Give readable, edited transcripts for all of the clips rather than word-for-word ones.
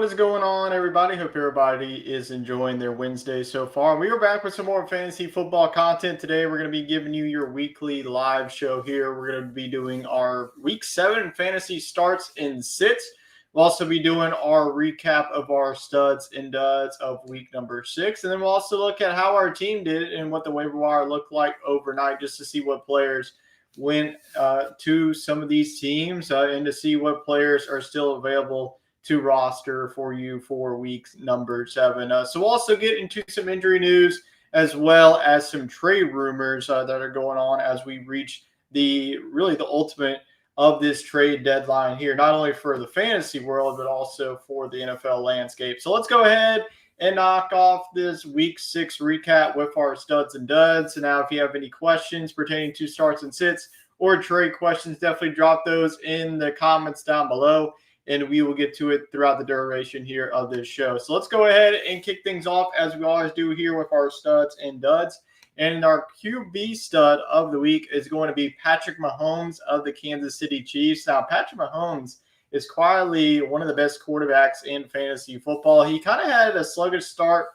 is going on, everybody? Hope everybody is enjoying their Wednesday so far. We are back with some more fantasy football content. Today, we're going to be giving you your weekly live show here. We're going to be doing our Week 7 fantasy starts and sits. We'll also be doing our recap of our studs and duds of week number 6. And then we'll also look at how our team did and what the waiver wire looked like overnight just to see what players went to some of these teams and to see what players are still available to roster for you for week number 7. So we'll also get into some injury news as well as some trade rumors that are going on as we reach the ultimate of this trade deadline here, not only for the fantasy world, but also for the NFL landscape. So let's go ahead and knock off this week 6 recap with our studs and duds. So now if you have any questions pertaining to starts and sits or trade questions, definitely drop those in the comments down below, and we will get to it throughout the duration here of this show. So let's go ahead and kick things off as we always do here with our studs and duds. And our QB stud of the week is going to be Patrick Mahomes of the Kansas City Chiefs. Now, Patrick Mahomes is quietly one of the best quarterbacks in fantasy football. He kind of had a sluggish start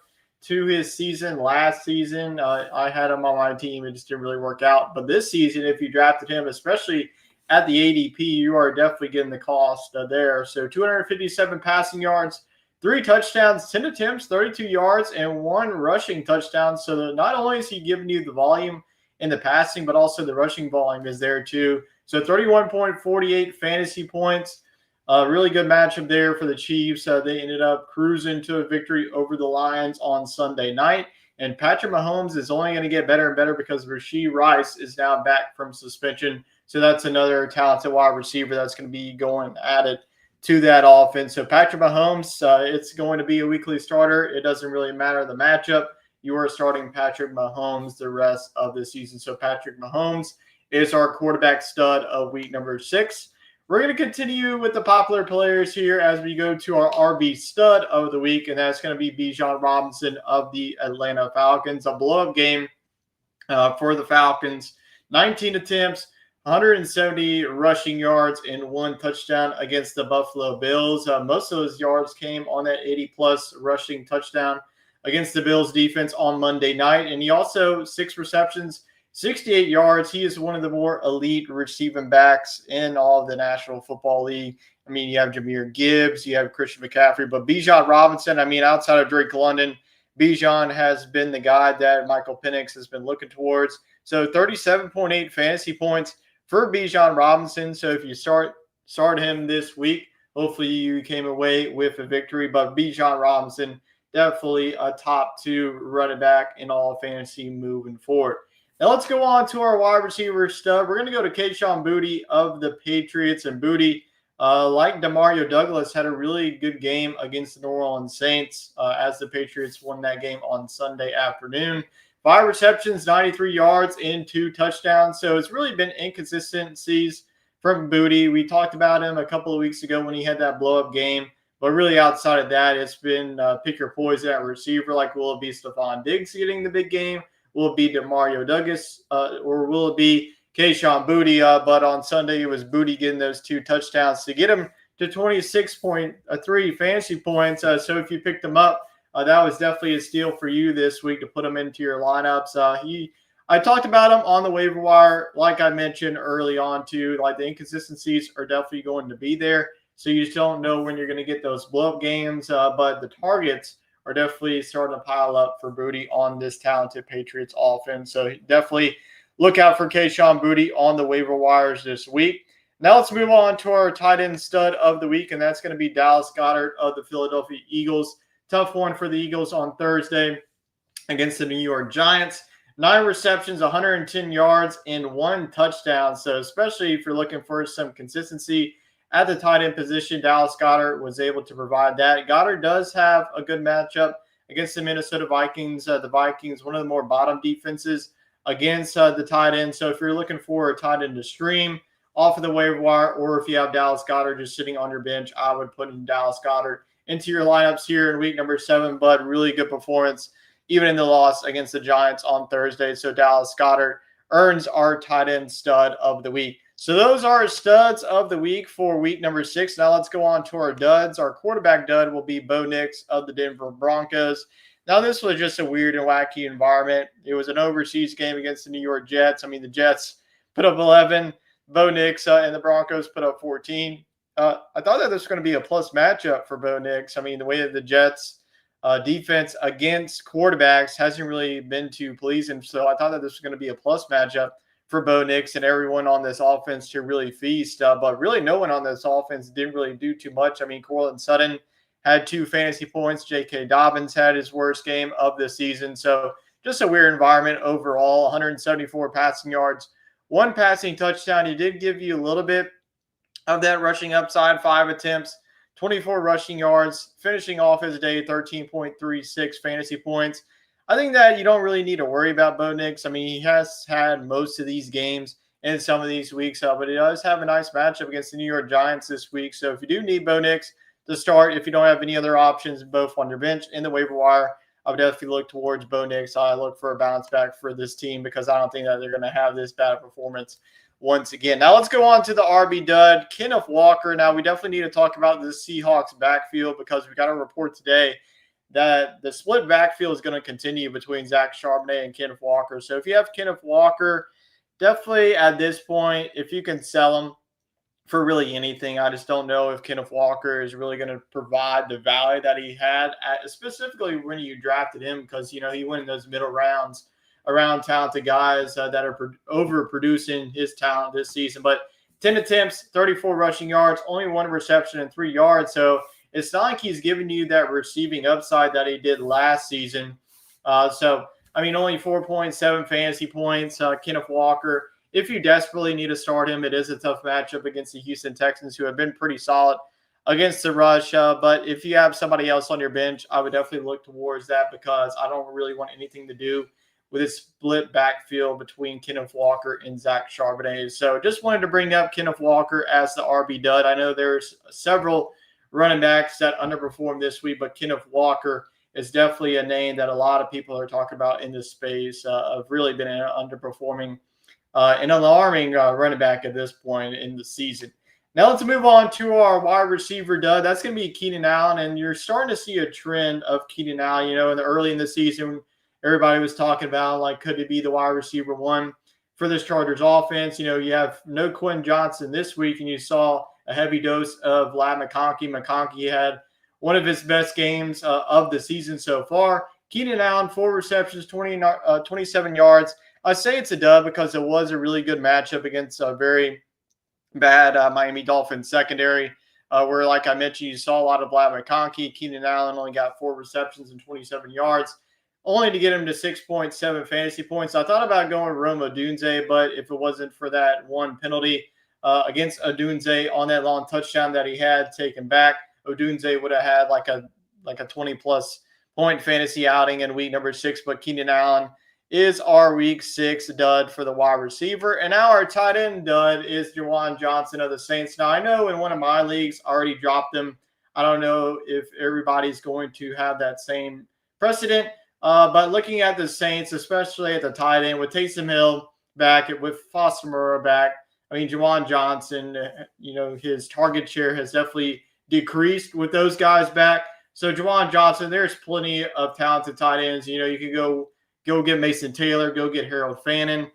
to his season last season. I had him on my team. It just didn't really work out. But this season, if you drafted him, especially at the ADP, you are definitely getting the cost there. So 257 passing yards, 3 touchdowns, 10 attempts, 32 yards, and 1 rushing touchdown. So not only is he giving you the volume in the passing, but also the rushing volume is there too. So 31.48 fantasy points. Really good matchup there for the Chiefs. They ended up cruising to a victory over the Lions on Sunday night. And Patrick Mahomes is only going to get better and better because Rashee Rice is now back from suspension. So that's another talented wide receiver that's going to be going added to that offense. So Patrick Mahomes, it's going to be a weekly starter. It doesn't really matter the matchup. You are starting Patrick Mahomes the rest of the season. So Patrick Mahomes is our quarterback stud of week number 6. We're going to continue with the popular players here as we go to our RB stud of the week, and that's going to be Bijan Robinson of the Atlanta Falcons. A blow-up game for the Falcons. 19 attempts, 170 rushing yards, and 1 touchdown against the Buffalo Bills. Most of those yards came on that 80-plus rushing touchdown against the Bills defense on Monday night. And he also 6 receptions, 68 yards. He is one of the more elite receiving backs in all of the National Football League. I mean, you have Jahmyr Gibbs, you have Christian McCaffrey, but Bijan Robinson, I mean, outside of Drake London, Bijan has been the guy that Michael Penix has been looking towards. So 37.8 fantasy points for Bijan Robinson. So if you start him this week, hopefully you came away with a victory. But Bijan Robinson, definitely a top 2 running back in all fantasy moving forward. Now let's go on to our wide receiver stud. We're going to go to Kayshon Boutte of the Patriots. And Boutte, like Demario Douglas, had a really good game against the New Orleans Saints as the Patriots won that game on Sunday afternoon. 5 receptions, 93 yards, and 2 touchdowns. So it's really been inconsistencies from Boutte. We talked about him a couple of weeks ago when he had that blow-up game. But really outside of that, it's been pick your poison at receiver. Like, will it be Stephon Diggs getting the big game? Will it be Demario Douglas? Or will it be Kayshon Boutte? But on Sunday, it was Boutte getting those 2 touchdowns to get him to 26.3 fantasy points. So if you picked him up, that was definitely a steal for you this week to put him into your lineups. I talked about him on the waiver wire, like I mentioned early on too. Like, the inconsistencies are definitely going to be there, so you just don't know when you're going to get those blow-up games. But the targets are definitely starting to pile up for Boutte on this talented Patriots offense. So definitely look out for Kayshon Boutte on the waiver wires this week. Now let's move on to our tight end stud of the week, and that's going to be Dallas Goedert of the Philadelphia Eagles. Tough one for the Eagles on Thursday against the New York Giants. 9 receptions, 110 yards, and 1 touchdown. So especially if you're looking for some consistency at the tight end position, Dallas Goedert was able to provide that. Goddard does have a good matchup against the Minnesota Vikings. The Vikings, one of the more bottom defenses against the tight end. So if you're looking for a tight end to stream off of the waiver wire, or if you have Dallas Goedert just sitting on your bench, I would put in Dallas Goedert into your lineups here in week number 7. But really good performance, even in the loss against the Giants on Thursday. So Dallas Goedert earns our tight end stud of the week. So those are our studs of the week for week number 6. Now let's go on to our duds. Our quarterback dud will be Bo Nix of the Denver Broncos. Now this was just a weird and wacky environment. It was an overseas game against the New York Jets. I mean, the Jets put up 11. Bo Nix and the Broncos put up 14. I thought that this was going to be a plus matchup for Bo Nix. I mean, the way that the Jets defense against quarterbacks hasn't really been too pleasing. So I thought that this was going to be a plus matchup for Bo Nix and everyone on this offense to really feast. But really, no one on this offense didn't really do too much. I mean, Courtland Sutton had 2 fantasy points. J.K. Dobbins had his worst game of the season. So just a weird environment overall. 174 passing yards, 1 passing touchdown. He did give you a little bit of that rushing upside, 5 attempts, 24 rushing yards, finishing off his day, 13.36 fantasy points. I think that you don't really need to worry about Bo Nix. I mean, he has had most of these games in some of these weeks, but he does have a nice matchup against the New York Giants this week. So if you do need Bo Nix to start, if you don't have any other options, both on your bench and the waiver wire, I would definitely look towards Bo Nix. I look for a bounce back for this team because I don't think that they're going to have this bad performance once again. Now let's go on to the RB dud, Kenneth Walker. Now we definitely need to talk about the Seahawks backfield because we got a report today that the split backfield is going to continue between Zach Charbonnet and Kenneth Walker. So if you have Kenneth Walker, definitely at this point, if you can sell him for really anything, I just don't know if Kenneth Walker is really going to provide the value that he had, specifically when you drafted him, because, you know, he went in those middle rounds around talented guys that are overproducing his talent this season. But 10 attempts, 34 rushing yards, only 1 reception and 3 yards. So it's not like he's giving you that receiving upside that he did last season. So, I mean, only 4.7 fantasy points. Kenneth Walker, if you desperately need to start him, it is a tough matchup against the Houston Texans, who have been pretty solid against the rush. But if you have somebody else on your bench, I would definitely look towards that because I don't really want anything to do with a split backfield between Kenneth Walker and Zach Charbonnet. So just wanted to bring up Kenneth Walker as the RB dud. I know there's several running backs that underperformed this week, but Kenneth Walker is definitely a name that a lot of people are talking about in this space of really been an underperforming and alarming running back at this point in the season. Now let's move on to our wide receiver dud. That's going to be Keenan Allen, and you're starting to see a trend of Keenan Allen. You know, early in the season, everybody was talking about, like, could it be the wide receiver 1 for this Chargers offense? You know, you have no Quinn Johnson this week, and you saw a heavy dose of Lad McConkey. McConkey had one of his best games of the season so far. Keenan Allen, 4 receptions, 27 yards. I say it's a dub because it was a really good matchup against a very bad Miami Dolphins secondary, where, like I mentioned, you saw a lot of Lad McConkey. Keenan Allen only got 4 receptions and 27 yards, only to get him to 6.7 fantasy points. I thought about going Rome Odunze, but if it wasn't for that 1 penalty against Odunze on that long touchdown that he had taken back, Odunze would have had like a 20-plus point fantasy outing in week number 6. But Keenan Allen is our week 6 dud for the wide receiver. And now our tight end dud is Juwan Johnson of the Saints. Now, I know in one of my leagues, I already dropped him. I don't know if everybody's going to have that same precedent. But looking at the Saints, especially at the tight end, with Taysom Hill back, with Foster Moreau back, I mean, Juwan Johnson, you know, his target share has definitely decreased with those guys back. So Juwan Johnson, there's plenty of talented tight ends. You know, you could go get Mason Taylor, go get Harold Fannin.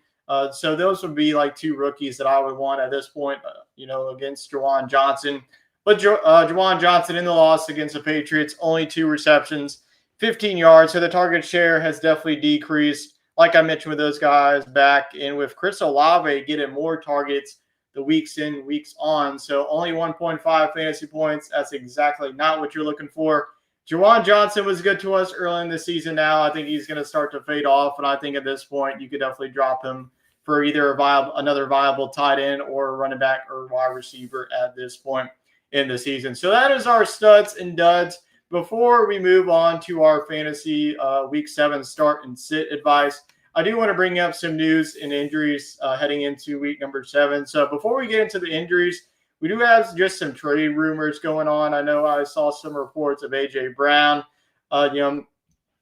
So those would be like 2 rookies that I would want at this point, you know, against Juwan Johnson. But Juwan Johnson in the loss against the Patriots, only 2 receptions, 15 yards. So the target share has definitely decreased. Like I mentioned with those guys back, and with Chris Olave getting more targets the weeks in, weeks on. So only 1.5 fantasy points. That's exactly not what you're looking for. Juwan Johnson was good to us early in the season. Now I think he's going to start to fade off, and I think at this point you could definitely drop him for either another viable tight end or a running back or wide receiver at this point in the season. So that is our studs and duds. Before we move on to our fantasy week 7 start and sit advice, I do want to bring up some news and injuries heading into week number 7. So before we get into the injuries, we do have just some trade rumors going on. I know I saw some reports of A.J. Brown, you know,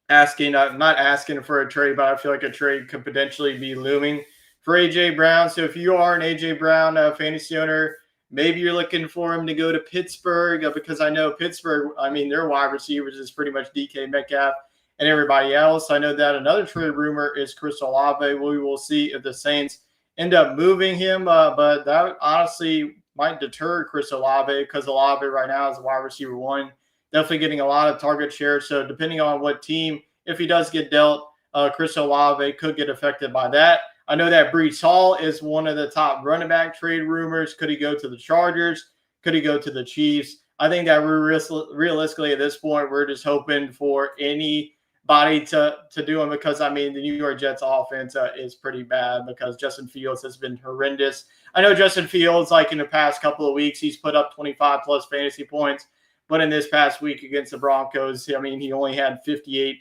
not asking for a trade, but I feel like a trade could potentially be looming for A.J. Brown. So if you are an A.J. Brown fantasy owner, maybe you're looking for him to go to Pittsburgh because I know Pittsburgh, I mean, their wide receivers is pretty much DK Metcalf and everybody else. I know that another trade rumor is Chris Olave. We will see if the Saints end up moving him, but that honestly might deter Chris Olave because Olave right now is a wide receiver one, definitely getting a lot of target share. So depending on what team, if he does get dealt, Chris Olave could get affected by that. I know that Breece Hall is one of the top running back trade rumors. Could he go to the Chargers? Could he go to the Chiefs? I think that realistically at this point, we're just hoping for anybody to do him because, I mean, the New York Jets offense is pretty bad because Justin Fields has been horrendous. I know Justin Fields, like in the past couple of weeks, he's put up 25-plus fantasy points. But in this past week against the Broncos, I mean, he only had 58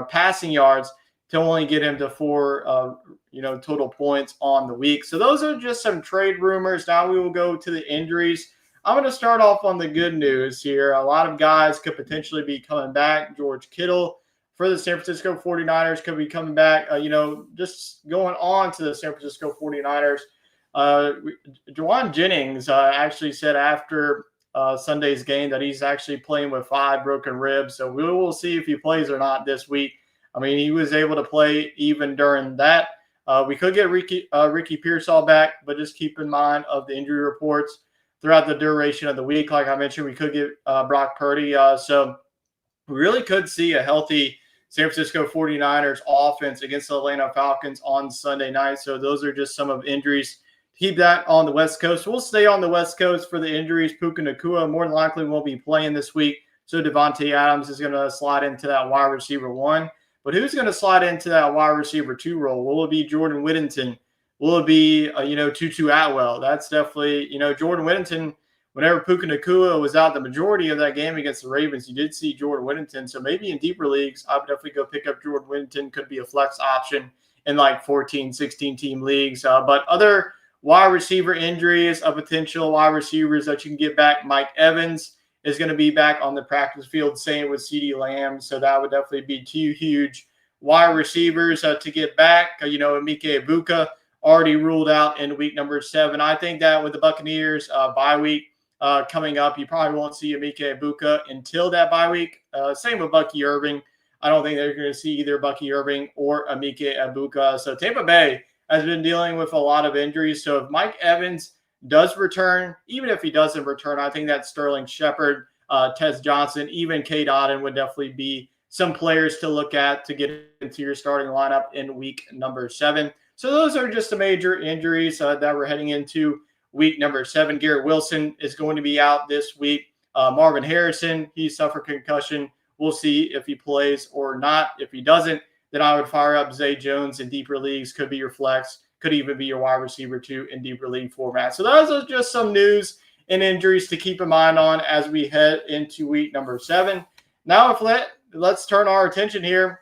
passing yards to only get him to 4, total points on the week. So those are just some trade rumors. Now we will go to the injuries. I'm going to start off on the good news here. A lot of guys could potentially be coming back. George Kittle for the San Francisco 49ers could be coming back. Just going on to the San Francisco 49ers, Juwan Jennings actually said after Sunday's game that he's actually playing with 5 broken ribs. So we will see if he plays or not this week. I mean, he was able to play even during that. We could get Ricky Pearsall back, but just keep in mind of the injury reports throughout the duration of the week. Like I mentioned, we could get Brock Purdy. So we really could see a healthy San Francisco 49ers offense against the Atlanta Falcons on Sunday night. So those are just some of injuries. Keep that on the West Coast. We'll stay on the West Coast for the injuries. Puka Nacua more than likely won't be playing this week. So Devontae Adams is going to slide into that wide receiver 1. But who's going to slide into that wide receiver 2 role? Will it be Jordan Whittington? Will it be, Tutu Atwell? That's definitely, Jordan Whittington, whenever Puka Nacua was out the majority of that game against the Ravens, you did see Jordan Whittington. So maybe in deeper leagues, I would definitely go pick up Jordan Whittington. Could be a flex option in like 14, 16-team leagues. But other wide receiver injuries, potential wide receivers that you can get back, Mike Evans is going to be back on the practice field, same with CeeDee Lamb. So that would definitely be 2 huge wide receivers to get back. Emeka Egbuka already ruled out in week number 7. I think that with the Buccaneers bye week coming up, you probably won't see Emeka Egbuka until that bye week. Same with Bucky Irving. I don't think they're going to see either Bucky Irving or Emeka Egbuka. So Tampa Bay has been dealing with a lot of injuries. So if Mike Evans does return, even if he doesn't return, I think that Sterling Shepard, Tez Johnson, even Cade Otton would definitely be some players to look at to get into your starting lineup in week number 7. So those are just the major injuries that we're heading into week number 7. Garrett Wilson is going to be out this week. Marvin Harrison, he suffered concussion. We'll see if he plays or not. If he doesn't, then I would fire up Zay Jones in deeper leagues. Could be your flex. Could even be your wide receiver 2 in deeper league format. So those are just some news and injuries to keep in mind on as we head into week number 7. Now, let's turn our attention here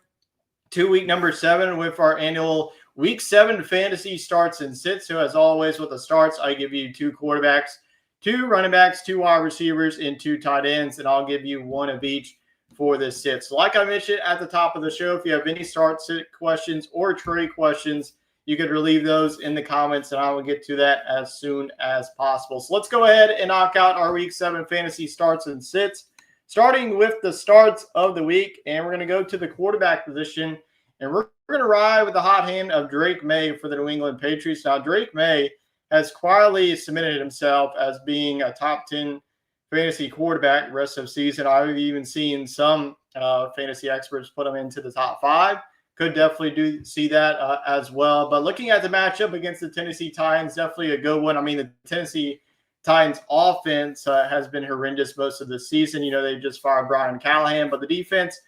to week number 7 with our annual week 7 fantasy starts and sits. So as always with the starts, I give you 2 quarterbacks, 2 running backs, 2 wide receivers, and 2 tight ends, and I'll give you 1 of each for this sit. So like I mentioned at the top of the show, if you have any start sit questions or trade questions, you could relieve those in the comments, and I will get to that as soon as possible. So let's go ahead and knock out our week 7 fantasy starts and sits, starting with the starts of the week. And we're going to go to the quarterback position, and we're going to ride with the hot hand of Drake May for the New England Patriots. Now, Drake May has quietly cemented himself as being a top 10 fantasy quarterback rest of season. I've even seen some fantasy experts put him into the top 5. Could definitely see that as well. But looking at the matchup against the Tennessee Titans, definitely a good one. I mean, the Tennessee Titans offense has been horrendous most of the season. They just fired Brian Callahan, but the defense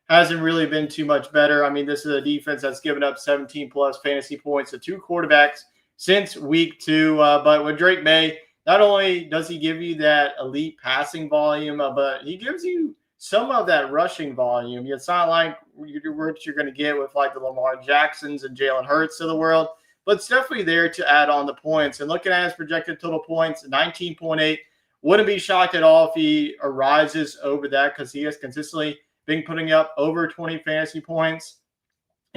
hasn't really been too much better. I mean, this is a defense that's given up 17-plus fantasy points to 2 quarterbacks since week 2. But with Drake May, not only does he give you that elite passing volume, but he gives you some of that rushing volume. It's not like what you're going to get with like the Lamar Jacksons and Jalen Hurts of the world, but it's definitely there to add on the points. And looking at his projected total points, 19.8, wouldn't be shocked at all if he rises over that because he has consistently been putting up over 20 fantasy points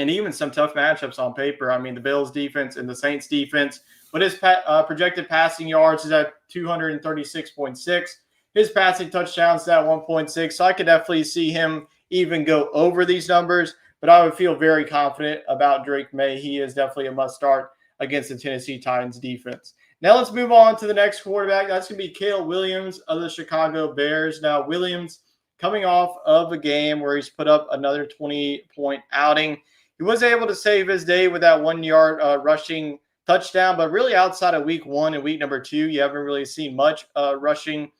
and even some tough matchups on paper. I mean, the Bills defense and the Saints defense, but his projected passing yards is at 236.6. His passing touchdowns is at 1.6. So I could definitely see him even go over these numbers, but I would feel very confident about Drake May. He is definitely a must start against the Tennessee Titans defense. Now let's move on to the next quarterback. That's going to be Caleb Williams of the Chicago Bears. Now, Williams coming off of a game where he's put up another 20-point outing. He was able to save his day with that 1 yard rushing touchdown, but really outside of week 1 and week number 2, you haven't really seen much rushing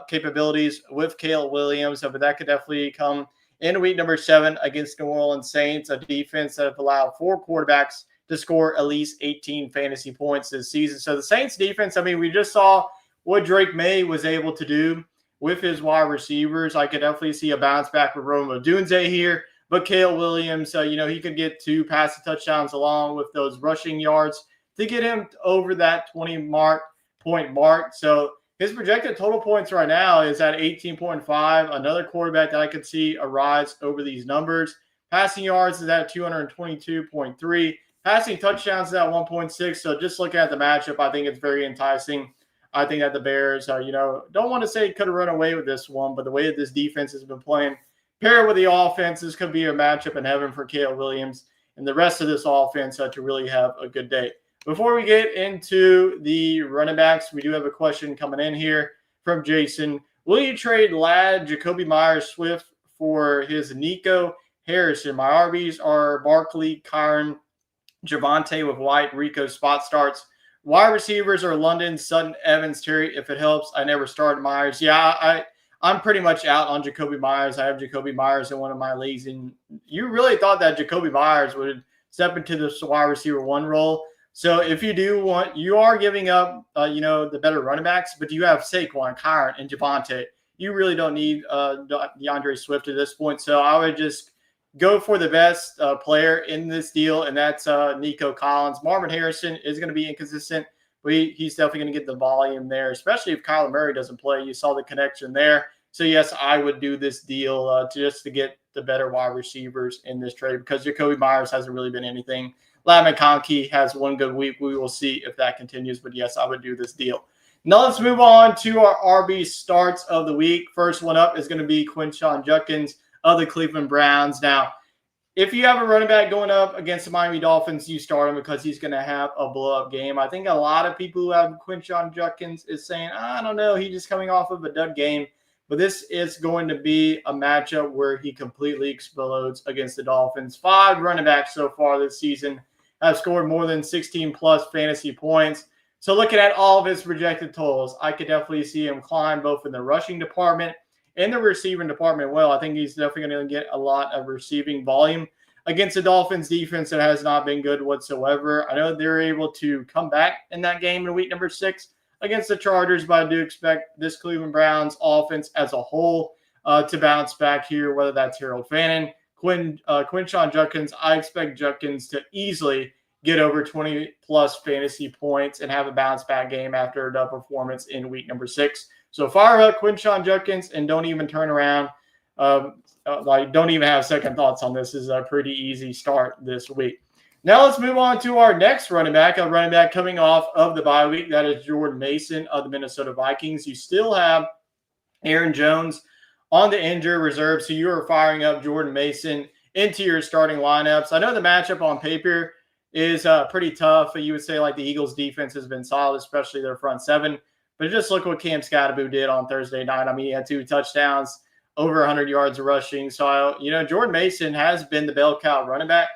capabilities with Caleb Williams. But that could definitely come in week number 7 against New Orleans Saints, a defense that have allowed 4 quarterbacks to score at least 18 fantasy points this season. So the Saints defense, I mean, we just saw what Drake May was able to do with his wide receivers. I could definitely see a bounce back with Rome Odunze here. But Caleb Williams, he could get 2 passing touchdowns along with those rushing yards to get him over that 20-point mark. So his projected total points right now is at 18.5. Another quarterback that I could see a rise over these numbers. Passing yards is at 222.3. Passing touchdowns is at 1.6. So just looking at the matchup, I think it's very enticing. I think that the Bears, don't want to say could have run away with this one, but the way that this defense has been playing, paired with the offense, this could be a matchup in heaven for Caleb Williams and the rest of this offense to really have a good day. Before we get into the running backs, we do have a question coming in here from Jason. Will you trade Ladd, Jacoby Myers-Swift for his Nico Harrison? My RBs are Barkley, Kyron, Javonte with White, Rico spot starts. Wide receivers are London, Sutton, Evans, Terry. If it helps, I never started Myers. Yeah, I'm pretty much out on Jacoby Myers. I have Jacoby Myers in one of my leagues, and you really thought that Jacoby Myers would step into the wide receiver 1 role. So if you do want, you are giving up, the better running backs, but you have Saquon, Kyron, and Javonte. You really don't need DeAndre Swift at this point. So I would just go for the best player in this deal, and that's Nico Collins. Marvin Harrison is going to be inconsistent, but he's definitely going to get the volume there, especially if Kyler Murray doesn't play. You saw the connection there. So, yes, I would do this deal just to get the better wide receivers in this trade because Jacoby Myers hasn't really been anything. Ladd McConkey has one good week. We will see if that continues, but, yes, I would do this deal. Now let's move on to our RB starts of the week. First one up is going to be Quinshon Judkins of the Cleveland Browns. Now, if you have a running back going up against the Miami Dolphins, you start him because he's going to have a blow-up game. I think a lot of people who have Quinshon Judkins is saying, I don't know, he's just coming off of a dud game. But this is going to be a matchup where he completely explodes against the Dolphins. 5 running backs so far this season have scored more than 16-plus fantasy points. So looking at all of his projected totals, I could definitely see him climb both in the rushing department and the receiving department. Well, I think he's definitely going to get a lot of receiving volume against the Dolphins defense that has not been good whatsoever. I know they're able to come back in that game in week number 6 against the Chargers, but I do expect this Cleveland Browns offense as a whole to bounce back here, whether that's Harold Fannin, Quinshon Judkins. I expect Judkins to easily get over 20-plus fantasy points and have a bounce-back game after a dud performance in week number 6. So fire up Quinshon Judkins and don't even turn around. Don't even have second thoughts on this. This is a pretty easy start this week. Now let's move on to our next running back, a running back coming off of the bye week. That is Jordan Mason of the Minnesota Vikings. You still have Aaron Jones on the injured reserve, so you are firing up Jordan Mason into your starting lineups. I know the matchup on paper is pretty tough. You would say like the Eagles defense has been solid, especially their front 7. But just look what Cam Scatterbo did on Thursday night. I mean, he had 2 touchdowns, over 100 yards of rushing. So, Jordan Mason has been the bell cow running back.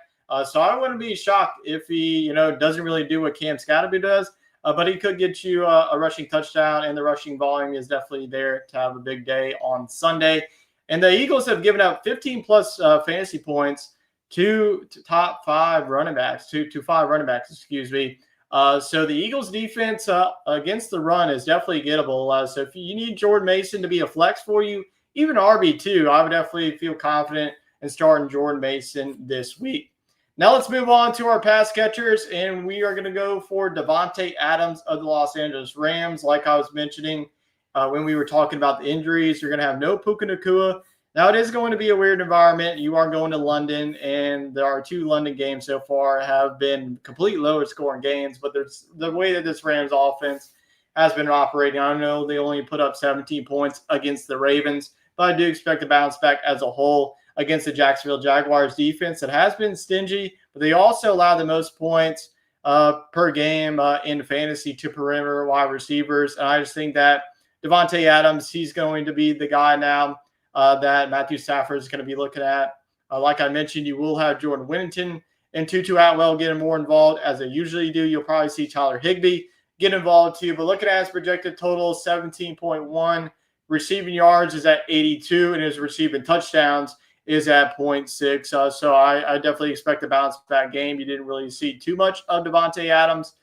So I wouldn't be shocked if he, doesn't really do what Cam Scatterbo does, but he could get you a rushing touchdown, and the rushing volume is definitely there to have a big day on Sunday. And the Eagles have given up 15-plus fantasy points to top 5 running backs, to 5 running backs, excuse me. So the Eagles defense against the run is definitely gettable. So if you need Jordan Mason to be a flex for you, even RB2, I would definitely feel confident in starting Jordan Mason this week. Now let's move on to our pass catchers, and we are going to go for Devontae Adams of the Los Angeles Rams. Like I was mentioning when we were talking about the injuries, you're going to have no Puka Nacua Now, it is going to be a weird environment. You are going to London, and there are 2 London games so far have been complete lower scoring games, but there's the way that this Rams offense has been operating. I know they only put up 17 points against the Ravens, but I do expect to bounce back as a whole against the Jacksonville Jaguars defense that has been stingy, but they also allow the most points per game in fantasy to perimeter wide receivers. And I just think that Devontae Adams, he's going to be the guy now that Matthew Stafford is going to be looking at. Like I mentioned, you will have Jordan Whittington and Tutu Atwell getting more involved as they usually do. You'll probably see Tyler Higbee get involved too. But looking at his projected total, 17.1. Receiving yards is at 82, and his receiving touchdowns is at 0.6. So I definitely expect a bounce back game. You didn't really see too much of Devontae Adams,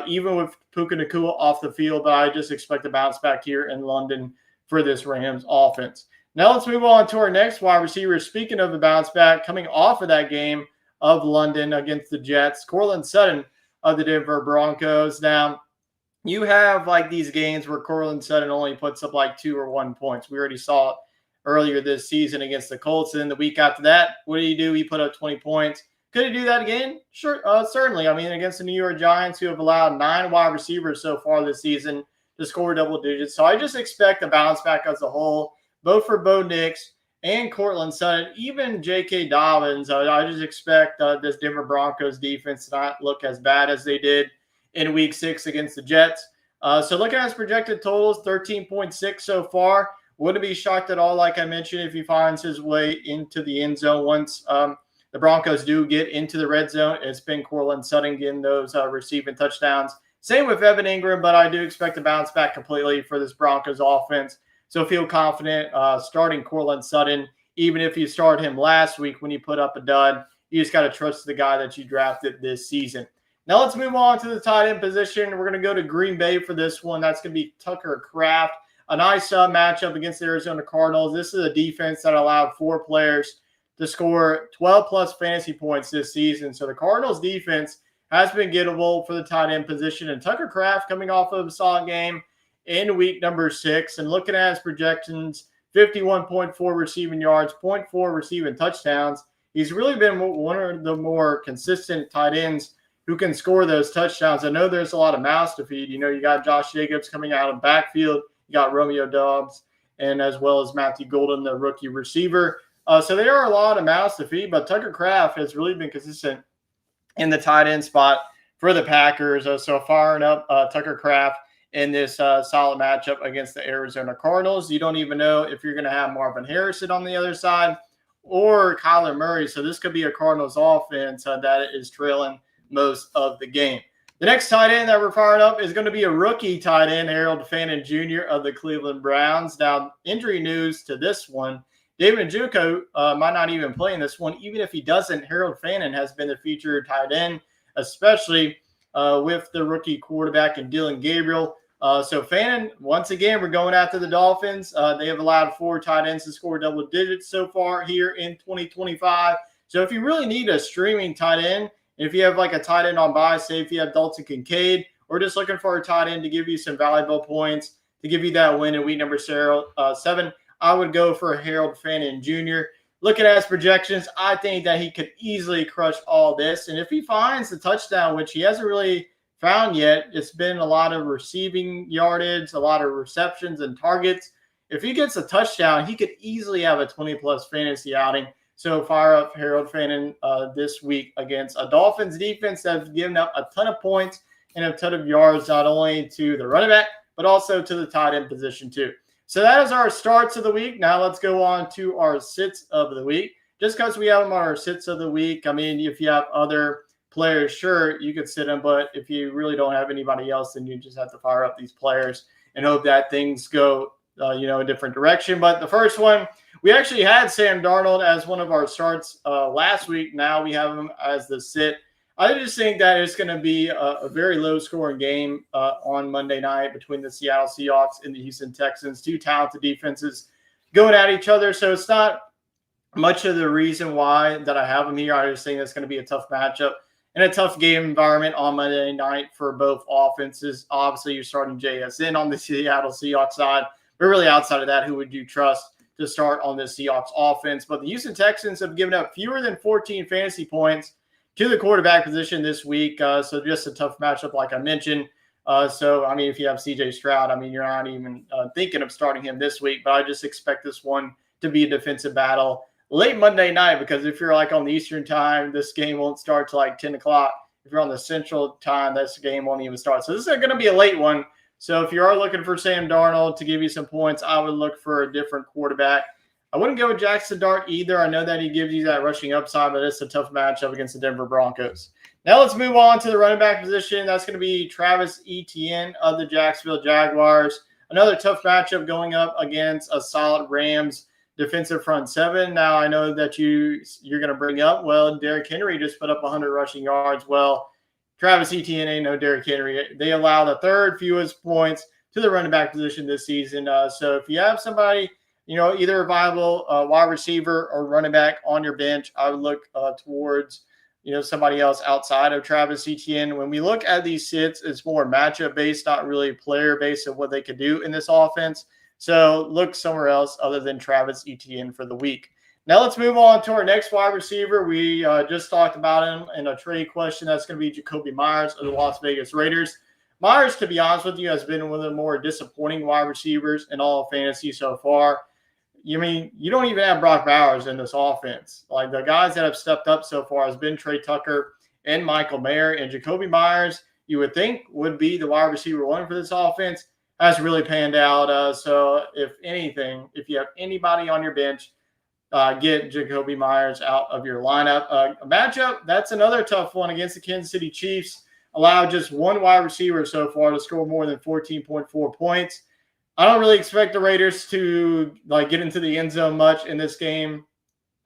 even with Puka Nacua off the field, but I just expect a bounce back here in London for this Rams offense. Now let's move on to our next wide receiver. Speaking of the bounce back, coming off of that game of London against the Jets, Courtland Sutton of the Denver Broncos. Now, you have like these games where Courtland Sutton only puts up like 2 or 1 points. We already saw it earlier this season against the Colts. And then the week after that, what do? He put up 20 points. Could he do that again? Sure, certainly. I mean, against the New York Giants, who have allowed 9 wide receivers so far this season to score double digits. So I just expect a bounce back as a whole, both for Bo Nix and Courtland Sutton, even J.K. Dobbins. I just expect this Denver Broncos defense to not look as bad as they did in Week 6 against the Jets. So looking at his projected totals, 13.6 so far. Wouldn't be shocked at all, like I mentioned, if he finds his way into the end zone once the Broncos do get into the red zone. It's been Courtland Sutton getting those receiving touchdowns. Same with Evan Ingram, but I do expect to bounce back completely for this Broncos offense. So feel confident starting Courtland Sutton, even if you started him last week when you put up a dud. You just got to trust the guy that you drafted this season. Now let's move on to the tight end position. We're going to go to Green Bay for this one. That's going to be Tucker Kraft. A nice matchup against the Arizona Cardinals. This is a defense that allowed 4 players to score 12-plus fantasy points this season. So the Cardinals defense has been gettable for the tight end position. And Tucker Kraft coming off of a solid game in week number 6. And looking at his projections, 51.4 receiving yards, 0.4 receiving touchdowns. He's really been one of the more consistent tight ends who can score those touchdowns. I know there's a lot of mouths to feed. You know, you got Josh Jacobs coming out of backfield. You got Romeo Doubs, and as well as Matthew Golden, the rookie receiver. So there are a lot of mouths to feed, but Tucker Kraft has really been consistent in the tight end spot for the Packers. So firing up Tucker Kraft in this solid matchup against the Arizona Cardinals. You don't even know if you're going to have Marvin Harrison on the other side or Kyler Murray. So this could be a Cardinals offense that is trailing most of the game. The next tight end that we're firing up is going to be a rookie tight end, Harold Fannin Jr. of the Cleveland Browns. Now, injury news to this one. David Njoku might not even play in this one. Even if he doesn't, Harold Fannin has been the featured tight end, especially with the rookie quarterback and Dylan Gabriel. So Fannin, once again, we're going after the Dolphins. They have allowed 4 tight ends to score double digits so far here in 2025. So if you really need a streaming tight end, if you have like a tight end on bye, say if you have Dalton Kincaid, or just looking for a tight end to give you some valuable points, to give you that win in week number 7, I would go for Harold Fannin Jr. Looking at his projections, I think that he could easily crush all this. And if he finds the touchdown, which he hasn't really found yet, it's been a lot of receiving yardage, a lot of receptions and targets. If he gets a touchdown, he could easily have a 20-plus fantasy outing. So fire up Harold Fannin this week against a Dolphins defense that's given up a ton of points and a ton of yards, not only to the running back, but also to the tight end position too. So that is our starts of the week. Now let's go on to our sits of the week. Just because we have them on our sits of the week, I mean, if you have other players, sure, you could sit them. But if you really don't have anybody else, then you just have to fire up these players and hope that things go, a different direction. But the first one, we actually had Sam Darnold as one of our starts last week. Now we have him as the sit. I just think that it's going to be a very low-scoring game on Monday night between the Seattle Seahawks and the Houston Texans, 2 talented defenses going at each other. So it's not much of the reason why that I have him here. I just think it's going to be a tough matchup and a tough game environment on Monday night for both offenses. Obviously, you're starting JSN on the Seattle Seahawks side, but really outside of that, who would you trust to start on this Seahawks offense. But the Houston Texans have given up fewer than 14 fantasy points to the quarterback position this week. So just a tough matchup, like I mentioned. So, I mean, if you have CJ Stroud, I mean, you're not even thinking of starting him this week. But I just expect this one to be a defensive battle late Monday night, because if you're like on the Eastern time, this game won't start till like 10 o'clock. If you're on the Central time, this game won't even start. So this is going to be a late one. So if you are looking for Sam Darnold to give you some points, I would look for a different quarterback. I wouldn't go with Jackson Dart either. I know that he gives you that rushing upside, but it's a tough matchup against the Denver Broncos. Now let's move on to the running back position. That's going to be Travis Etienne of the Jacksonville Jaguars. Another tough matchup going up against a solid Rams defensive front seven. Now I know that you're going to bring up, well, Derrick Henry just put up 100 rushing yards. Well, Travis Etienne ain't no Derrick Henry. They allow the third fewest points to the running back position this season. So if you have somebody, either a viable wide receiver or running back on your bench, I would look towards, somebody else outside of Travis Etienne. When we look at these sits, it's more matchup based, not really player based of what they could do in this offense. So look somewhere else other than Travis Etienne for the week. Now let's move on to our next wide receiver. We just talked about him in a trade question. That's going to be Jacoby Myers of the Las Vegas Raiders. Myers, to be honest with you, has been one of the more disappointing wide receivers in all of fantasy so far. You mean, you don't even have Brock Bowers in this offense. Like, the guys that have stepped up so far has been Trey Tucker and Michael Mayer. And Jacoby Myers, you would think, would be the wide receiver one for this offense. Has really panned out. So if anything, if you have anybody on your bench, get Jacoby Myers out of your lineup. A matchup, that's another tough one against the Kansas City Chiefs. Allowed just one wide receiver so far to score more than 14.4 points. I don't really expect the Raiders to get into the end zone much in this game.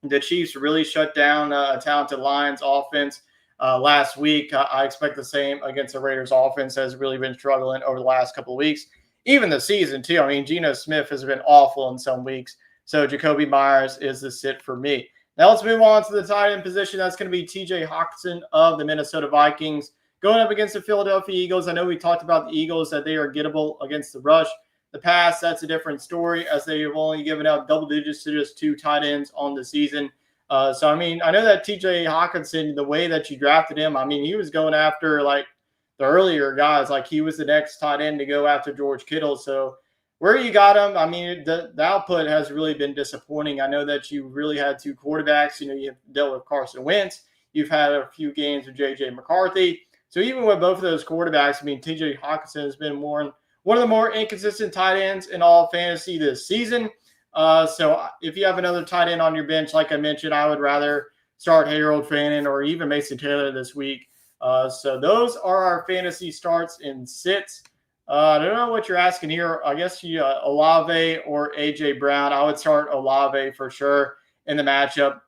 The Chiefs really shut down a talented Lions offense last week. I expect the same against the Raiders offense. Has really been struggling over the last couple of weeks. Even the season, too. I mean, Geno Smith has been awful in some weeks. So Jacoby Myers is the sit for me. Now let's move on to the tight end position. That's going to be TJ Hockenson of the Minnesota Vikings going up against the Philadelphia Eagles. I know we talked about the Eagles, that they are gettable against the rush. The pass, that's a different story, as they have only given out double digits to just 2 tight ends on the season. So, I mean, I know that TJ Hockenson, the way that you drafted him, I mean, he was going after the earlier guys, like he was the next tight end to go after George Kittle. So where you got him, I mean, the output has really been disappointing. I know that you really had 2 quarterbacks. You've dealt with Carson Wentz. You've had a few games with J.J. McCarthy. So even with both of those quarterbacks, I mean, TJ Hockenson has been one of the more inconsistent tight ends in all fantasy this season. So if you have another tight end on your bench, like I mentioned, I would rather start Harold Fannin or even Mason Taylor this week. So those are our fantasy starts and sits. I don't know what you're asking here. I guess you Olave or A.J. Brown. I would start Olave for sure in the matchup.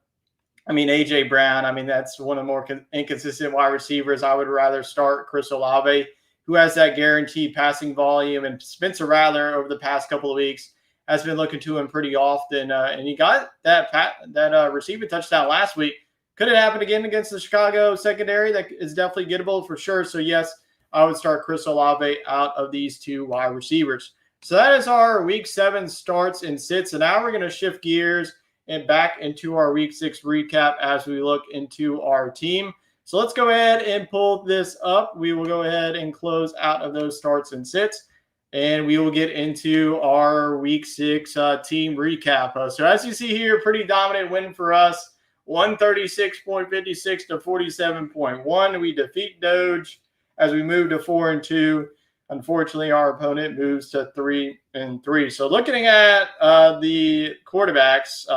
I mean, A.J. Brown, I mean, that's one of the more inconsistent wide receivers. I would rather start Chris Olave, who has that guaranteed passing volume. And Spencer Rattler over the past couple of weeks has been looking to him pretty often. And he got that receiving touchdown last week. Could it happen again against the Chicago secondary? That is definitely gettable for sure. So, yes, I would start Chris Olave out of these 2 wide receivers. So that is our Week 7 starts and sits. And now we're going to shift gears and back into our Week 6 recap as we look into our team. So let's go ahead and pull this up. We will go ahead and close out of those starts and sits. And we will get into our Week 6 team recap. So as you see here, pretty dominant win for us. 136.56 to 47.1. We defeat Doge as we move to 4-2. Unfortunately, our opponent moves to 3-3. So looking at the quarterbacks,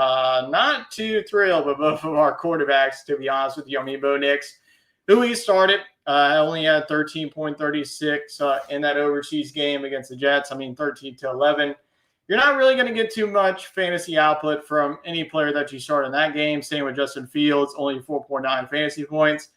not too thrilled with both of our quarterbacks, to be honest with you. I mean, Bo Nix, who he started, only had 13.36 in that overseas game against the Jets. I mean, 13-11. You're not really going to get too much fantasy output from any player that you start in that game. Same with Justin Fields, only 4.9 fantasy points.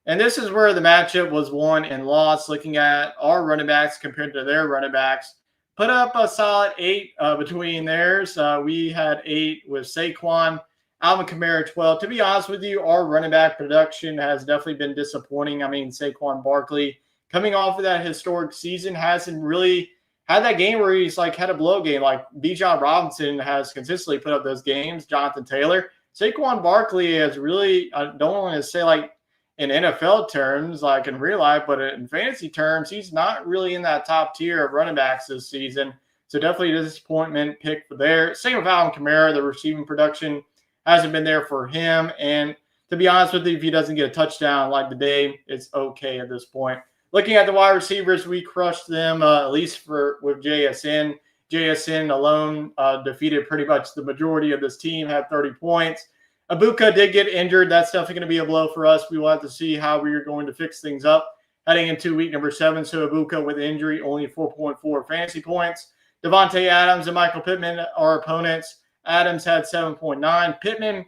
And this is where the matchup was won and lost. Looking at our running backs compared to their running backs, put up a solid 8 between theirs. We had 8 with Saquon, Alvin Kamara 12. To be honest with you, our running back production has definitely been disappointing. I mean, Saquon Barkley, coming off of that historic season, hasn't really had that game where he's like had a blow game. Like Bijan Robinson has consistently put up those games. Jonathan Taylor, Saquon Barkley has really, I don't want to say like in NFL terms, like in real life, but in fantasy terms, he's not really in that top tier of running backs this season. So definitely a disappointment pick for there. Same with Alvin Kamara. The receiving production hasn't been there for him. And to be honest with you, if he doesn't get a touchdown like today, it's okay at this point. Looking at the wide receivers, we crushed them, at least with JSN. JSN alone defeated pretty much the majority of this team, had 30 points. Ibuka did get injured. That's definitely going to be a blow for us. We will have to see how we are going to fix things up heading into week number 7. So Ibuka with injury, only 4.4 fantasy points. Devontae Adams and Michael Pittman are opponents. Adams had 7.9. Pittman,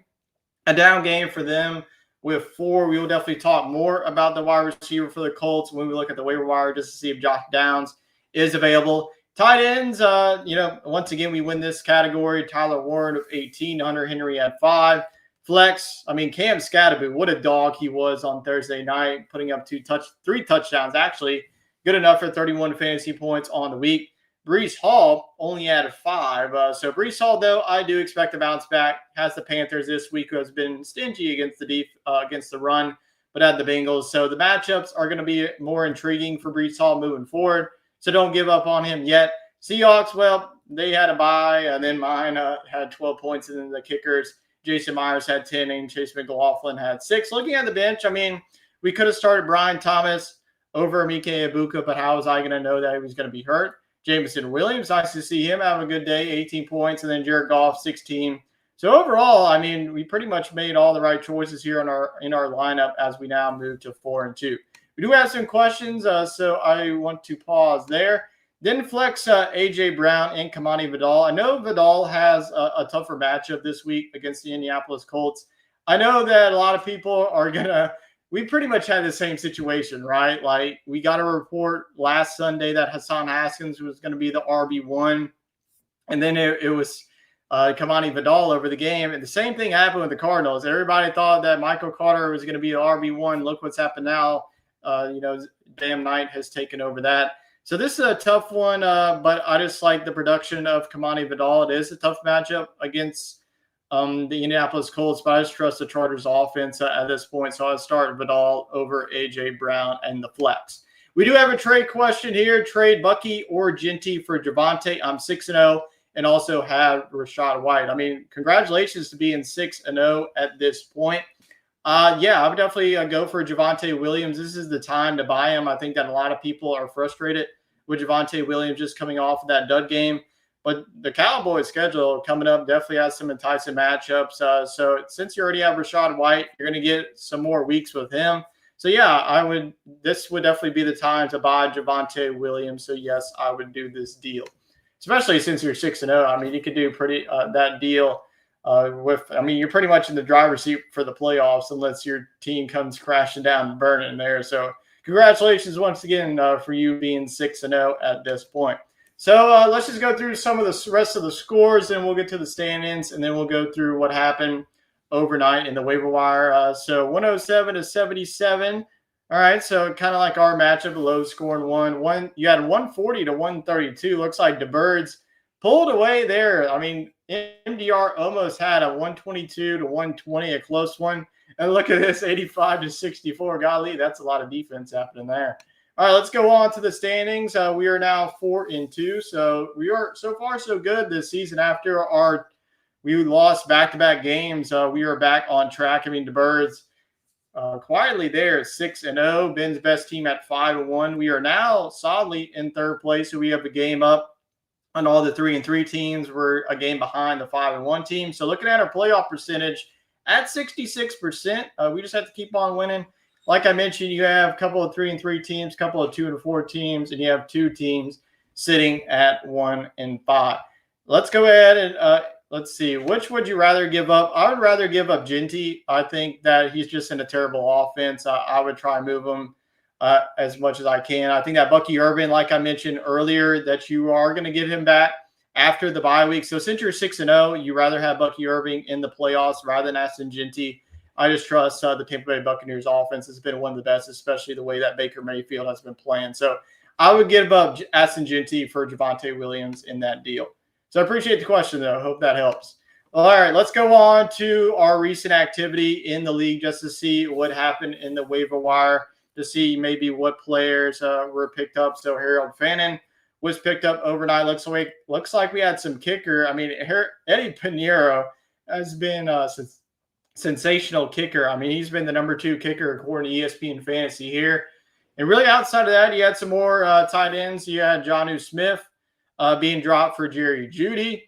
a down game for them with 4. We will definitely talk more about the wide receiver for the Colts when we look at the waiver wire just to see if Josh Downs is available. Tight ends, once again, we win this category. Tyler Warren with 18. Hunter Henry at 5. Flex, Cam Scatterby, what a dog he was on Thursday night, putting up 3 touchdowns, actually. Good enough for 31 fantasy points on the week. Breece Hall only added 5. So Breece Hall, though, I do expect to bounce back. Has the Panthers this week, who has been stingy against the run, but had the Bengals. So the matchups are going to be more intriguing for Breece Hall moving forward. So don't give up on him yet. Seahawks, well, they had a bye, and then mine had 12 points, and then the kickers, Jason Myers had 10, and Chase McLaughlin had 6. Looking at the bench, we could have started Brian Thomas over Mike Ibuka, but how was I going to know that he was going to be hurt? Jameson Williams, nice to see him have a good day, 18 points, and then Jared Goff, 16. So overall, we pretty much made all the right choices here in our lineup as we now move to 4-2. We do have some questions, so I want to pause there. Then flex A.J. Brown and Kamani Vidal. I know Vidal has a tougher matchup this week against the Indianapolis Colts. I know that a lot of people are going to – we pretty much had the same situation, right? Like, we got a report last Sunday that Hassan Haskins was going to be the RB1, and then it was Kamani Vidal over the game. And the same thing happened with the Cardinals. Everybody thought that Michael Carter was going to be the RB1. Look what's happened now. Damn Knight has taken over that. So this is a tough one, but I just like the production of Kamani Vidal. It is a tough matchup against the Indianapolis Colts, but I just trust the Chargers offense at this point. So I'll start Vidal over A.J. Brown and the flex. We do have a trade question here. Trade Bucky or Ginty for Javonte. I'm 6-0 and also have Rachaad White. Congratulations to being 6-0 at this point. I would definitely go for Javonte Williams. This is the time to buy him. I think that a lot of people are frustrated with Javonte Williams just coming off of that dud game. But the Cowboys schedule coming up definitely has some enticing matchups. So since you already have Rachaad White, you're going to get some more weeks with him. So, this would definitely be the time to buy Javonte Williams. So, yes, I would do this deal, especially since you're 6-0. You could do that deal. You're pretty much in the driver's seat for the playoffs unless your team comes crashing down and burning there. So congratulations once again for you being 6-0 at this point. So let's just go through some of the rest of the scores, and we'll get to the stand-ins, and then we'll go through what happened overnight in the waiver wire. So 107 to 77. All right, so kind of like our matchup, a low scoring one. You had 140 to 132. Looks like the Birds pulled away there. MDR almost had a 122 to 120, a close one. And look at this, 85 to 64. Golly, that's a lot of defense happening there. All right, let's go on to the standings. We are now 4-2. So we are so far so good this season. After we lost back-to-back games, we are back on track. The Birds quietly there at 6-0. Ben's best team at 5-1. We are now solidly in third place. So we have a game up on all the 3-3 teams. We're a game behind the 5-1 team. So looking at our playoff percentage at 66%, we just have to keep on winning. Like I mentioned, you have a couple of 3-3 teams, a couple of 2-4 teams, and you have 2 teams sitting at 1-5. Let's go ahead and let's see. Which would you rather give up? I would rather give up Ginty. I think that he's just in a terrible offense. I would try and move him as much as I can. I think that Bucky Irvin, like I mentioned earlier, that you are going to get him back after the bye week. So since you're 6-0, you rather have Bucky Irving in the playoffs rather than Aston Ginty. I just trust the Tampa Bay Buccaneers offense has been one of the best, especially the way that Baker Mayfield has been playing. So I would give up Aston Genty for Javonte Williams in that deal. So I appreciate the question, though. I hope that helps. All right, let's go on to our recent activity in the league just to see what happened in the waiver wire, to see maybe what players were picked up. So Harold Fannin was picked up overnight. Looks like we had some kicker. I mean, Eddie Pinheiro has been a sensational kicker. I mean, he's been the number 2 kicker according to ESPN Fantasy here. And really outside of that, you had some more tight ends. You had Jonnu Smith being dropped for Jerry Jeudy.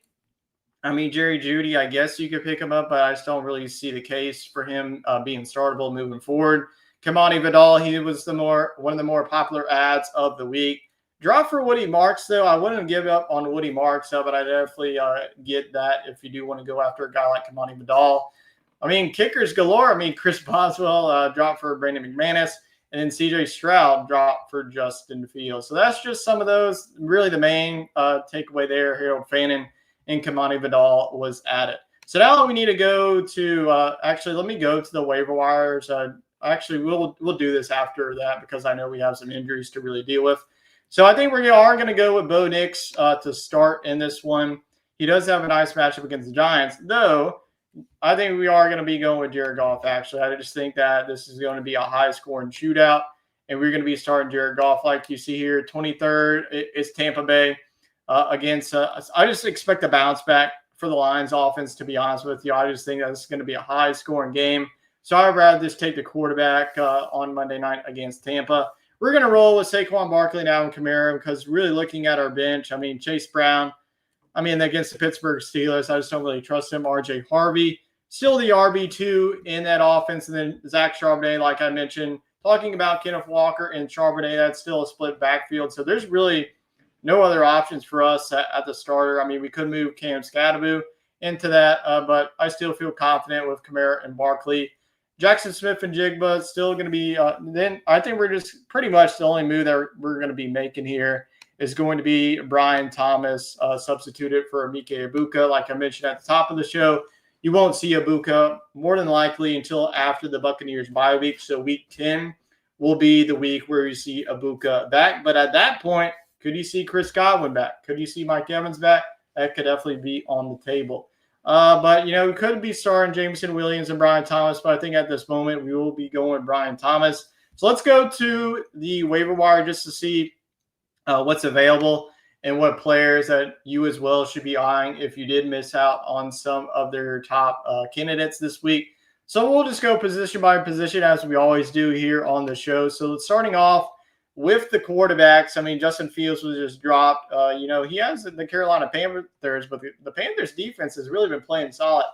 I mean, Jerry Jeudy, I guess you could pick him up, but I just don't really see the case for him being startable moving forward. Kamani Vidal, he was one of the more popular ads of the week. Drop for Woody Marks, though. I wouldn't give up on Woody Marks, but I definitely get that if you do want to go after a guy like Kamani Vidal. I mean, kickers galore. I mean, Chris Boswell dropped for Brandon McManus, and then CJ Stroud dropped for Justin Fields. So that's just some of those. Really the main takeaway there, Harold Fannin and Kamani Vidal was added. So now we need to go to actually, let me go to the waiver wires. Actually, we'll do this after that because I know we have some injuries to really deal with. So I think we are going to go with Bo Nix to start in this one. He does have a nice matchup against the Giants, though. I think we are going to be going with Jared Goff, actually. I just think that this is going to be a high-scoring shootout, and we're going to be starting Jared Goff like you see here. 23rd is Tampa Bay against I just expect a bounce back for the Lions offense, to be honest with you. I just think that this is going to be a high-scoring game. So I'd rather just take the quarterback on Monday night against Tampa. We're going to roll with Saquon Barkley now and Kamara because really looking at our bench, I mean, Chase Brown, against the Pittsburgh Steelers, I just don't really trust him. RJ Harvey, still the RB2 in that offense. And then Zach Charbonnet, like I mentioned, talking about Kenneth Walker and Charbonnet, that's still a split backfield. So there's really no other options for us at the starter. I mean, we could move Cam Scadaboo into that, but I still feel confident with Kamara and Barkley. Jackson Smith and Jigba still going to be then I think we're just pretty much the only move that we're going to be making here is going to be Brian Thomas substituted for Mike Ibuka. Like I mentioned at the top of the show, you won't see Ibuka more than likely until after the Buccaneers bye week. So week 10 will be the week where you see Ibuka back. But at that point, could you see Chris Godwin back? Could you see Mike Evans back? That could definitely be on the table. But, we could be starting Jameson Williams and Brian Thomas, but I think at this moment we will be going with Brian Thomas. So let's go to the waiver wire just to see what's available and what players that you as well should be eyeing if you did miss out on some of their top candidates this week. So we'll just go position by position as we always do here on the show. So starting off with the quarterbacks, I mean, Justin Fields was just dropped. He has the Carolina Panthers, but the Panthers defense has really been playing solid.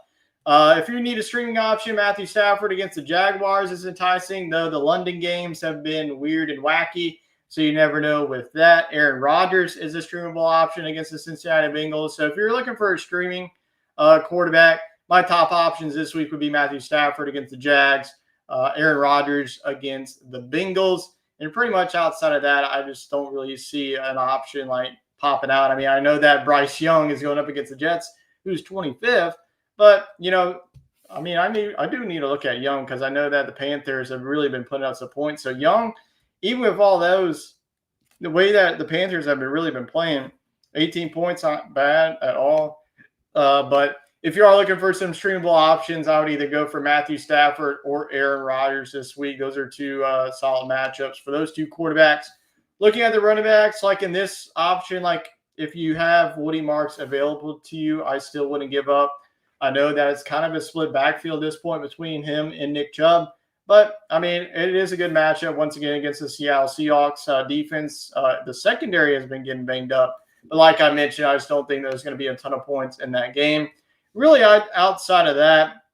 If you need a streaming option, Matthew Stafford against the Jaguars is enticing, though the London games have been weird and wacky, so you never know with that. Aaron Rodgers is a streamable option against the Cincinnati Bengals. So if you're looking for a streaming quarterback, my top options this week would be Matthew Stafford against the Jags, Aaron Rodgers against the Bengals. And pretty much outside of that, I just don't really see an option like popping out. I mean, I know that Bryce Young is going up against the Jets, who's 25th. But, I do need to look at Young because I know that the Panthers have really been putting up some points. So Young, even with all those, the way that the Panthers have really been playing, 18 points not bad at all. But if you are looking for some streamable options, I would either go for Matthew Stafford or Aaron Rodgers this week. Those are two solid matchups for those two quarterbacks. Looking at the running backs, like in this option, like if you have Woody Marks available to you, I still wouldn't give up. I know that it's kind of a split backfield at this point between him and Nick Chubb. But, it is a good matchup once again against the Seattle Seahawks defense. The secondary has been getting banged up. But like I mentioned, I just don't think there's going to be a ton of points in that game. Really, outside of that,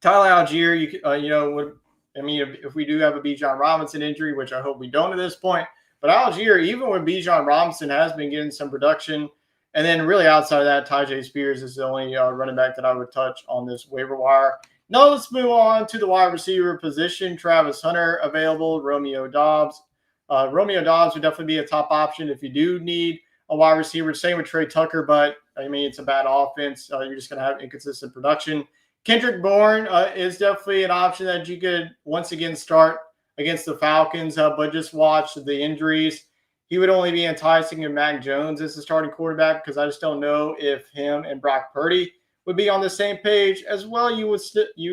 Tyler Algier, if we do have a Bijan Robinson injury, which I hope we don't at this point, but Algier, even with Bijan Robinson, has been getting some production. And then really outside of that, Tyjae Spears is the only running back that I would touch on this waiver wire. Now let's move on to the wide receiver position. Travis Hunter available, Romeo Doubs. Romeo Doubs would definitely be a top option if you do need a wide receiver. Same with Trey Tucker, but it's a bad offense. You're just going to have inconsistent production. Kendrick Bourne is definitely an option that you could once again start against the Falcons, but just watch the injuries. he would only be enticing in Mac Jones as the starting quarterback because I just don't know if him and Brock Purdy would be on the same page. As well, you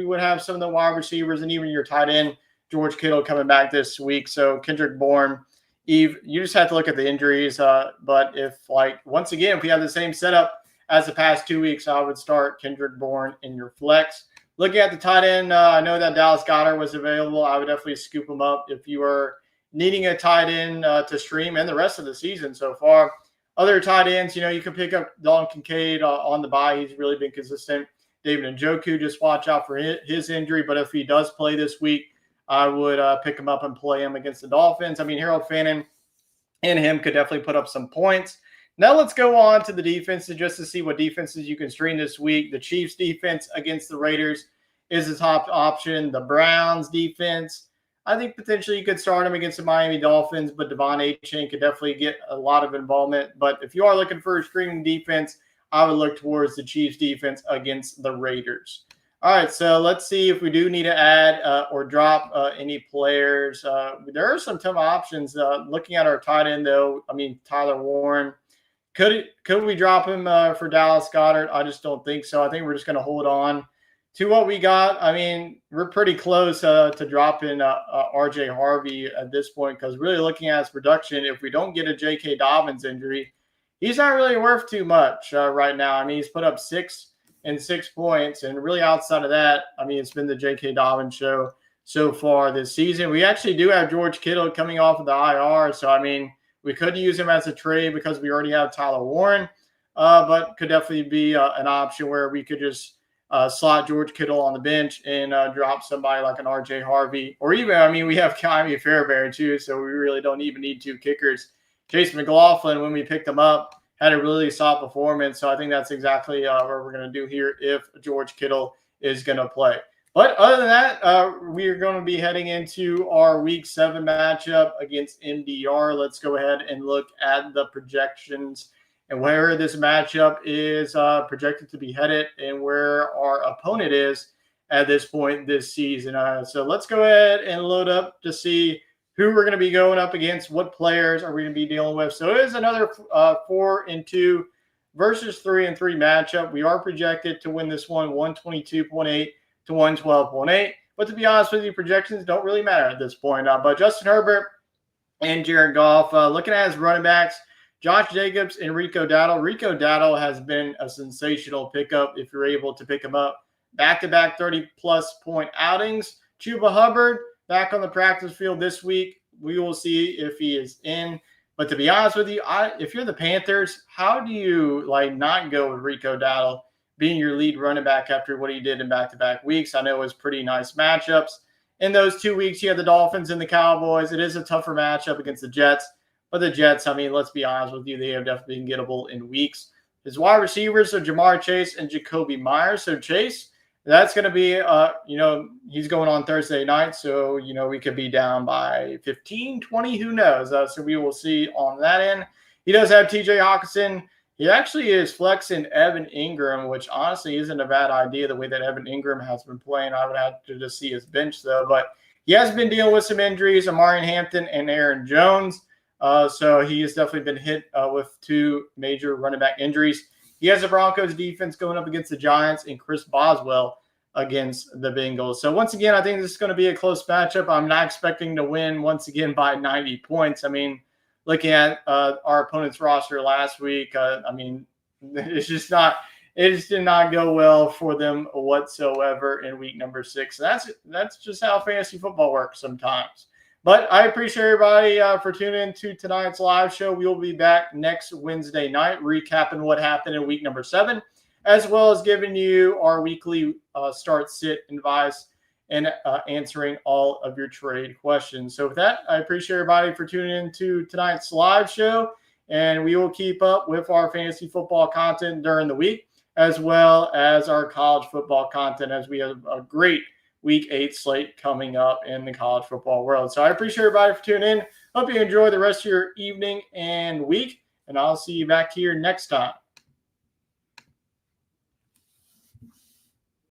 would have some of the wide receivers and even your tight end, George Kittle, coming back this week. So Kendrick Bourne, Eve, you just have to look at the injuries. But once again, if we have the same setup as the past 2 weeks, I would start Kendrick Bourne in your flex. Looking at the tight end, I know that Dallas Goedert was available. I would definitely scoop him up if you are needing a tight end to stream and the rest of the season so far. Other tight ends, you can pick up Dalton Kincaid on the bye. He's really been consistent. David Njoku, just watch out for his injury. But if he does play this week, I would pick him up and play him against the Dolphins. I mean, Harold Fannin and him could definitely put up some points. Now let's go on to the defenses just to see what defenses you can stream this week. The Chiefs defense against the Raiders is the top option. The Browns defense, I think potentially you could start him against the Miami Dolphins, but Devon Achane could definitely get a lot of involvement. But if you are looking for a streaming defense, I would look towards the Chiefs defense against the Raiders. All right, so let's see if we do need to add or drop any players. There are some tough options. Looking at our tight end, though, I mean, Tyler Warren. Could we drop him for Dallas Goedert? I just don't think so. I think we're just going to hold on to what we got. I mean, we're pretty close to dropping R.J. Harvey at this point because really looking at his production, if we don't get a J.K. Dobbins injury, he's not really worth too much right now. I mean, he's put up 6 points, and really outside of that, I mean, it's been the J.K. Dobbins show so far this season. We actually do have George Kittle coming off of the IR, so I mean, we could use him as a trade because we already have Tyler Warren, but could definitely be an option where we could just slot George Kittle on the bench and drop somebody like an R.J. Harvey. Or even, I mean, we have Kyrie Fairbairn too, so we really don't even need 2 kickers. Chase McLaughlin, when we picked him up, had a really solid performance. So I think that's exactly what we're going to do here if George Kittle is going to play. But other than that, we are going to be heading into our Week 7 matchup against MDR. Let's go ahead and look at the projections and where this matchup is projected to be headed and where our opponent is at this point this season. So let's go ahead and load up to see who we're going to be going up against, what players are we going to be dealing with. So it is another 4-2 versus 3-3 matchup. We are projected to win this one 122.8 to 112.8. But to be honest with you, projections don't really matter at this point. But Justin Herbert and Jared Goff, looking at his running backs, Josh Jacobs and Rico Dowdle. Rico Dowdle has been a sensational pickup if you're able to pick him up. Back-to-back 30-plus point outings. Chuba Hubbard back on the practice field this week. We will see if he is in. But to be honest with you, if you're the Panthers, how do you not go with Rico Dowdle being your lead running back after what he did in back-to-back weeks? I know it was pretty nice matchups. In those 2 weeks, you had the Dolphins and the Cowboys. It is a tougher matchup against the Jets. But the Jets, I mean, let's be honest with you, they have definitely been gettable in weeks. His wide receivers are Jamar Chase and Jacoby Myers. So Chase, that's going to be, he's going on Thursday night. So, we could be down by 15, 20, who knows? So we will see on that end. He does have TJ Hawkinson. He actually is flexing Evan Ingram, which honestly isn't a bad idea the way that Evan Ingram has been playing. I would have to just see his bench, though. But he has been dealing with some injuries, Amari Hampton and Aaron Jones. So he has definitely been hit with 2 major running back injuries. He has the Broncos defense going up against the Giants and Chris Boswell against the Bengals. So once again, I think this is going to be a close matchup. I'm not expecting to win once again by 90 points. I mean, looking at our opponent's roster last week, it just did not go well for them whatsoever in week number 6. That's just how fantasy football works sometimes. But I appreciate everybody for tuning in to tonight's live show. We will be back next Wednesday night recapping what happened in week number 7, as well as giving you our weekly start, sit, advice, and answering all of your trade questions. So with that, I appreciate everybody for tuning in to tonight's live show, and we will keep up with our fantasy football content during the week, as well as our college football content, as we have a great Week 8 slate coming up in the college football world. So I appreciate everybody for tuning in. Hope you enjoy the rest of your evening and week, and I'll see you back here next time.